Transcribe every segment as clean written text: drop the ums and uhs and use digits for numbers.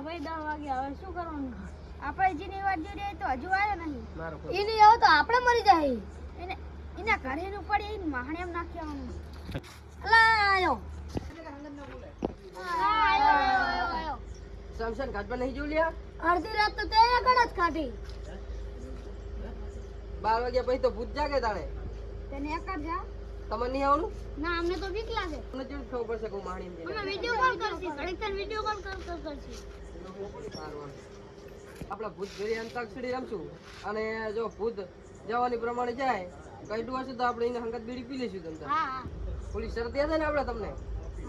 ભાઈ 10 વાગે હવે શું કરવાનું આપણે જીની વાત જોઈ તો હજુ આવ્યો નહીં એ નહીં આવો તો આપણે મરી જાય એના ઘરે નું પડી એને માહણે એમ નાખ્યાવાનું અલા આયો આયો સમસન ઘાટ પર નહીં જોઈ લ્યા અડધી રાત તો તે આગળ જ કાઢી 12 વાગ્યા પછી તો ભૂત જાગે તાણે તેને એકર જા તમને નહીં આવવાનું ના અમને તો બીક લાગે તમને કેવું ખબર પડશે કે હું માણી એમ અમે વિડિયો કોલ કરશી ઘડીક તને વિડિયો કોલ કરશી આપણા ભૂત ઘરે અંતાક્ષરી રમશું અને જો ભૂત જવાની પ્રમાણે જાય કઈડું હશે તો આપણે એને હંગત બીડી પી લઈશું તમને હા હા પોલીસ શરતી હશે ને આપણે તમને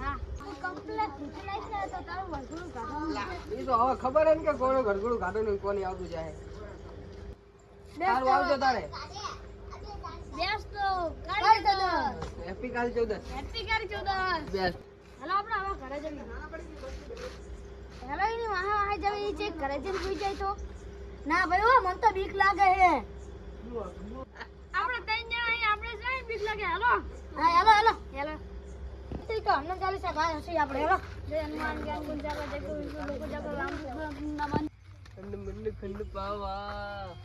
હા કમ્પ્લીટ યુટિલાઇઝ કરે તો તારું વર્ગું કાઢવાનું એ તો હવે ખબર હે ને કે કોનો ઘરગડું કાઢો ને કોની આવતું જાય સારું આવજો તારે બેસ તો કાઢી દો હેપી કાલ 14 હેપી કરી 14 બેસ્ટ હાલો આપણે હવે ઘરે જઈએ હેલો એની વાહ વાહ જવી ઈ ચેક ઘરે જઈને સુઈ જાય તો ના ભાઈ ઓ મને તો બીક લાગે હે આપણે ત્રણ જણા અહીં આપણે જાય બીક લાગે હાલો હા હાલો હાલો હેલો તો હનુમાન ચાલીસા ગાય હશે આપણે હાલો જય હનુમાન જ્ઞાન ગુણ જાગો જય ગોવિંદ લોકો જાગો રામ નમન ખંડ મંડ ખંડ પાવા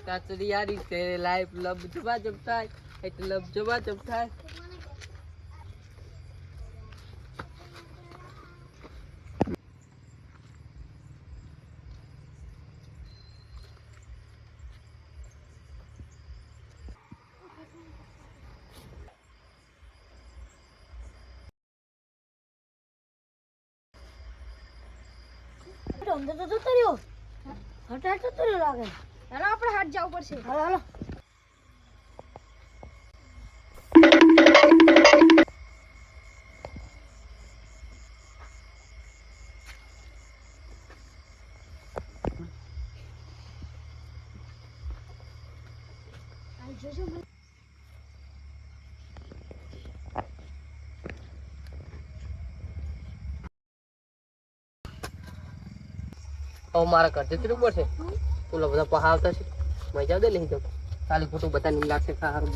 કાચરી યારી તે લાઈફ લબ જબા જબ થાય એટલે લબ જબા જબ થાય તો અંદર તો જતો રહ્યો હટાટ જતો રહ્યો લાગે હેલો આપણે હાથ જવું પડશે હાલો હાલો મારા ઘર જતું રહેવું પડશે ઓલા બધા પહા આવતા છે મજા દે લઈ જાઉં ખાલી ખોટું બધા નહીં લાગશે સારું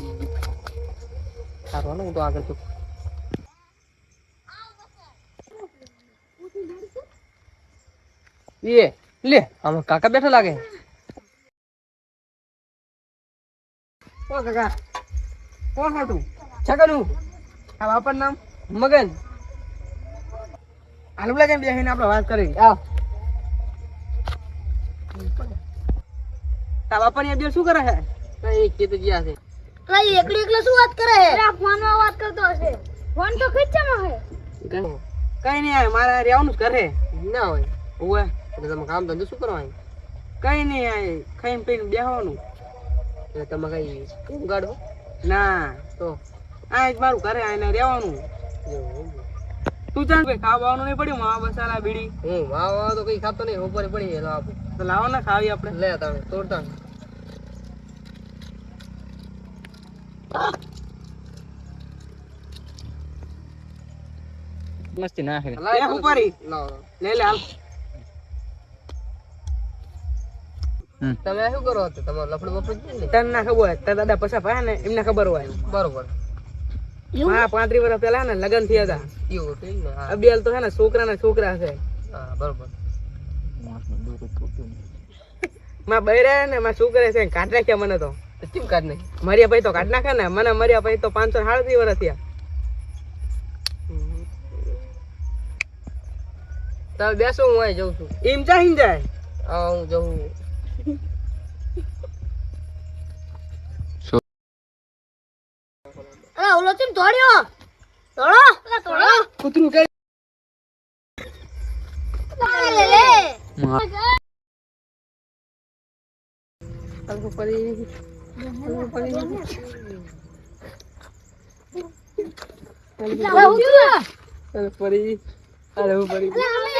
સારું હું તો આગળ છું એ લે આમાં કાકા બેઠા લાગે ઓ કાકા કોણ હતું છગનું આ બાપાનું નામ મગન આલુલા જેમ બેસીને આપણે વાત કરી આવ તા બાપાની અબિયર શું કરે છે કઈ ખેત ગયા છે અલા એકલી એકલા શું વાત કરે હે અરે ફોનમાં વાત કરતો હશે ફોન તો ખીચામાં હે કઈ નહીં આવે મારે રહેવાનું જ ઘરે ના હોય ઓવે એટલે તમે કામ ધંધો શું કરવાનું કઈ નહીં આવે ખાઈને પીને બેહવાનું એટલે તમે કઈ ઉગાડો ના તો આ જ મારું ઘરે આવીને રહેવાનું તું ચાલ ભાઈ ખાવાનું નહીં પડ્યું માવા મસાલા બીડી હું માવા તો કઈ ખાતો નહીં ઉપર પડી તો લાવો ને ખાવી આપણે લે તમે તોડતા મસ્તી નાખે લે ઉપરી લે લે હાલ તમે શું કરો છો તમારું લફડું બફડું જ તને ના ખબર હોય તારા દાદા પછા ભાઈ ને એમને ખબર હોય બરોબર હા 35 વર્ષ પહેલા ને લગન થયા હતા એવું થઈ ને અબિયાલ તો છે ને છોકરા છે હા બરોબર માં બૈરા ને માં છોકરા છે કાઢ નાખ્યા મને તો કેમ કાઢ નાખી મર્યા પછી તો કાઢ નાખે ને મને મર્યા પછી તો 537 વર્ષ થયા તમે બેસો હું અહીં જઉં છું એમ ચાહીને જાય હા હું જઉં અલા ઓલો ચમ દોડ્યો દોડો કૂતરું કે લે લે અલ્પ પડી અરે પડી